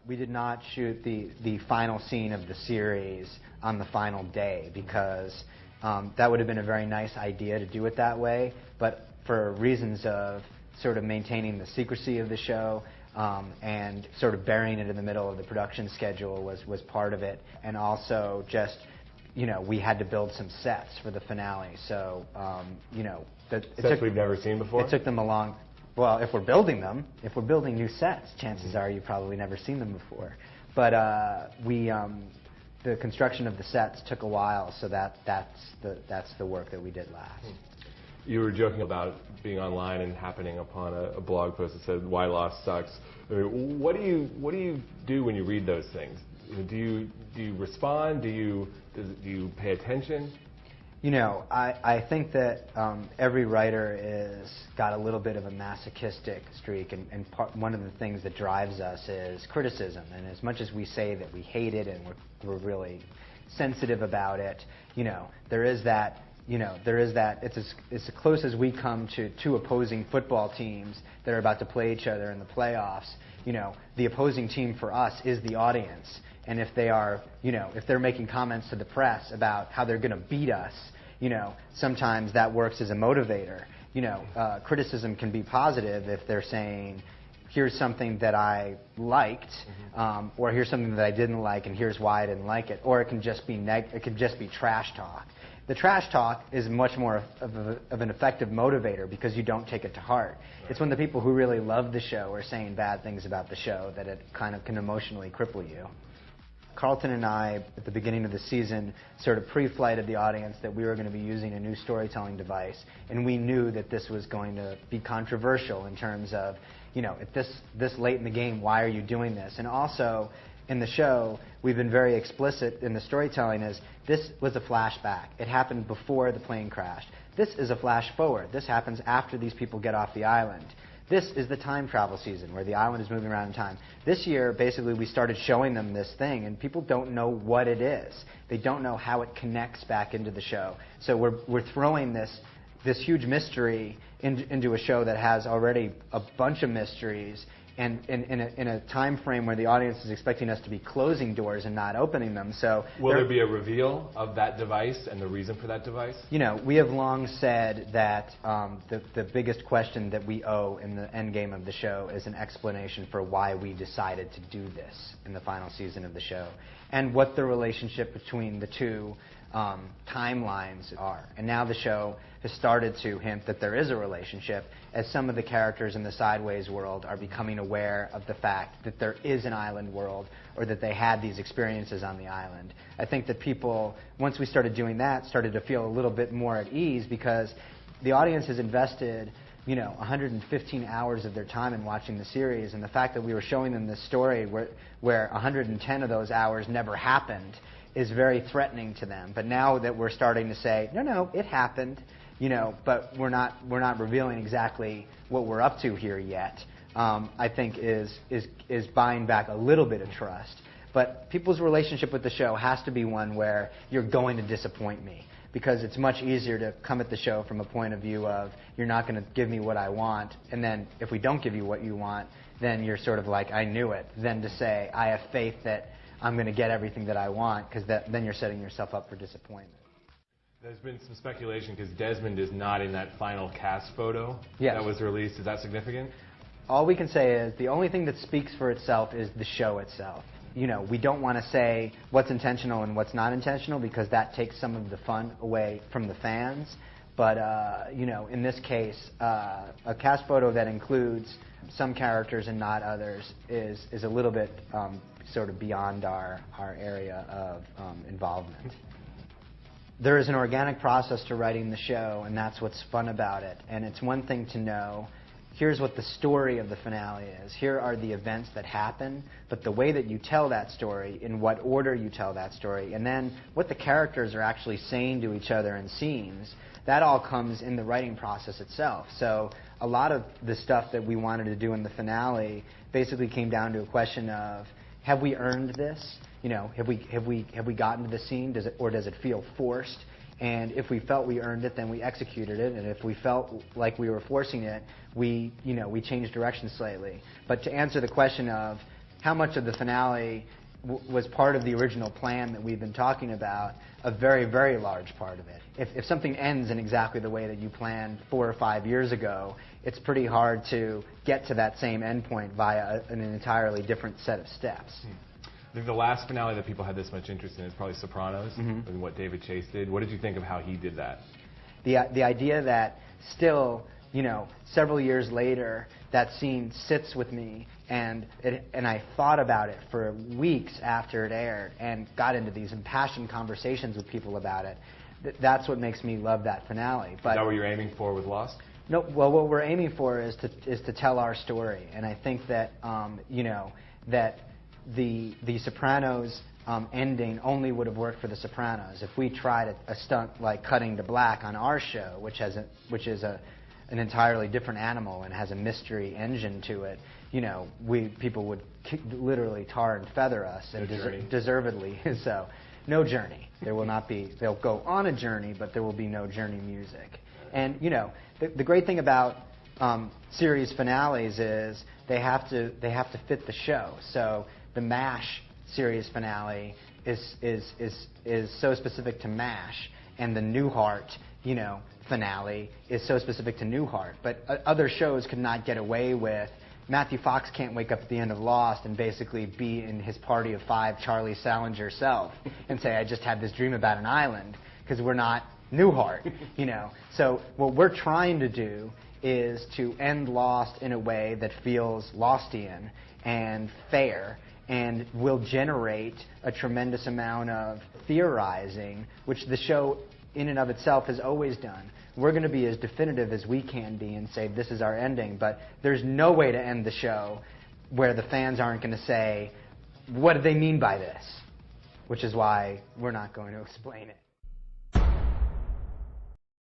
We did not shoot the final scene of the series on the final day because that would have been a very nice idea to do it that way, but for reasons of sort of maintaining the secrecy of the show and sort of burying it in the middle of the production schedule was part of it, and also just, you know, we had to build some sets for the finale, so you know, sets we've never seen before. It took them a long. Well, if we're building new sets, chances are you've probably never seen them before. But the construction of the sets took a while, so that's the work that we did last. You were joking about being online and happening upon a blog post that said "Why Lost Sucks." I mean, what do you do when you read those things? Do you respond? Do you pay attention? You know, I think that every writer is got a little bit of a masochistic streak, and one of the things that drives us is criticism. And as much as we say that we hate it and we're really sensitive about it, you know, there is that. It's as close as we come to two opposing football teams that are about to play each other in the playoffs. You know, the opposing team for us is the audience. And if they are, you know, if they're making comments to the press about how they're going to beat us, you know, sometimes that works as a motivator. You know, criticism can be positive if they're saying, here's something that I liked, or here's something that I didn't like, and here's why I didn't like it. Or it can just be trash talk. The trash talk is much more of an effective motivator because you don't take it to heart. Right. It's when the people who really love the show are saying bad things about the show that it kind of can emotionally cripple you. Carlton and I, at the beginning of the season, sort of pre-flighted the audience that we were going to be using a new storytelling device, and we knew that this was going to be controversial in terms of, you know, at this late in the game, why are you doing this? And also, in the show, we've been very explicit in the storytelling is this was a flashback. It happened before the plane crashed. This is a flash forward. This happens after these people get off the island. This is the time travel season where the island is moving around in time. This year, basically, we started showing them this thing, and people don't know what it is. They don't know how it connects back into the show. So we're throwing this huge mystery into a show that has already a bunch of mysteries, and in a time frame where the audience is expecting us to be closing doors and not opening them. So will there be a reveal of that device and the reason for that device? You know, we have long said that the biggest question that we owe in the end game of the show is an explanation for why we decided to do this in the final season of the show, and what the relationship between the two timelines are. And now the show has started to hint that there is a relationship, as some of the characters in the Sideways world are becoming aware of the fact that there is an island world, or that they had these experiences on the island. I think that people, once we started doing that, started to feel a little bit more at ease, because the audience has invested, you know, 115 hours of their time in watching the series, and the fact that we were showing them this story where 110 of those hours never happened is very threatening to them. But now that we're starting to say, no, it happened, you know, but we're not revealing exactly what we're up to here yet, I think is buying back a little bit of trust. But people's relationship with the show has to be one where you're going to disappoint me, because it's much easier to come at the show from a point of view of you're not going to give me what I want, and then if we don't give you what you want, then you're sort of like, I knew it, than to say, I have faith that I'm going to get everything that I want, because then you're setting yourself up for disappointment. There's been some speculation because Desmond is not in that final cast photo that was released. Is that significant? All we can say is the only thing that speaks for itself is the show itself. You know, we don't want to say what's intentional and what's not intentional, because that takes some of the fun away from the fans. But, you know, in this case, a cast photo that includes some characters and not others is a little bit sort of beyond our area of involvement. There is an organic process to writing the show, and that's what's fun about it. And it's one thing to know, here's what the story of the finale is. Here are the events that happen, but the way that you tell that story, in what order you tell that story, and then what the characters are actually saying to each other in scenes, that all comes in the writing process itself. So a lot of the stuff that we wanted to do in the finale basically came down to a question of, have we earned this? You know, have we gotten to the scene? Does it feel forced? And if we felt we earned it, then we executed it. And if we felt like we were forcing it, we changed direction slightly. But to answer the question of, how much of the finale was part of the original plan that we've been talking about. A very, very large part of it. If something ends in exactly the way that you planned 4 or 5 years ago, it's pretty hard to get to that same endpoint via an entirely different set of steps. I think the last finale that people had this much interest in is probably Sopranos, and what David Chase did. What did you think of how he did that? The idea that still, several years later, that scene sits with me, and I thought about it for weeks after it aired, and got into these impassioned conversations with people about it. That's what makes me love that finale. But is that what you're aiming for with Lost? No. Well, what we're aiming for is to tell our story, and I think that that the Sopranos ending only would have worked for the Sopranos. If we tried a stunt like cutting to black on our show, which is an entirely different animal and has a mystery engine to it, people would literally tar and feather us, and deservedly so. No journey. There will not be. They'll go on a journey, but there will be no journey music. And the great thing about series finales is they have to fit the show. So the MASH series finale is so specific to MASH, and the Newhart finale is so specific to Newhart. But other shows could not get away with. Matthew Fox can't wake up at the end of Lost and basically be in his party of 5 Charlie Salinger self and say, I just had this dream about an island, because we're not Newhart. So what we're trying to do is to end Lost in a way that feels Lostian and fair, and will generate a tremendous amount of theorizing, which the show in and of itself has always done. We're going to be as definitive as we can be and say this is our ending, but there's no way to end the show where the fans aren't going to say, what do they mean by this? Which is why we're not going to explain it.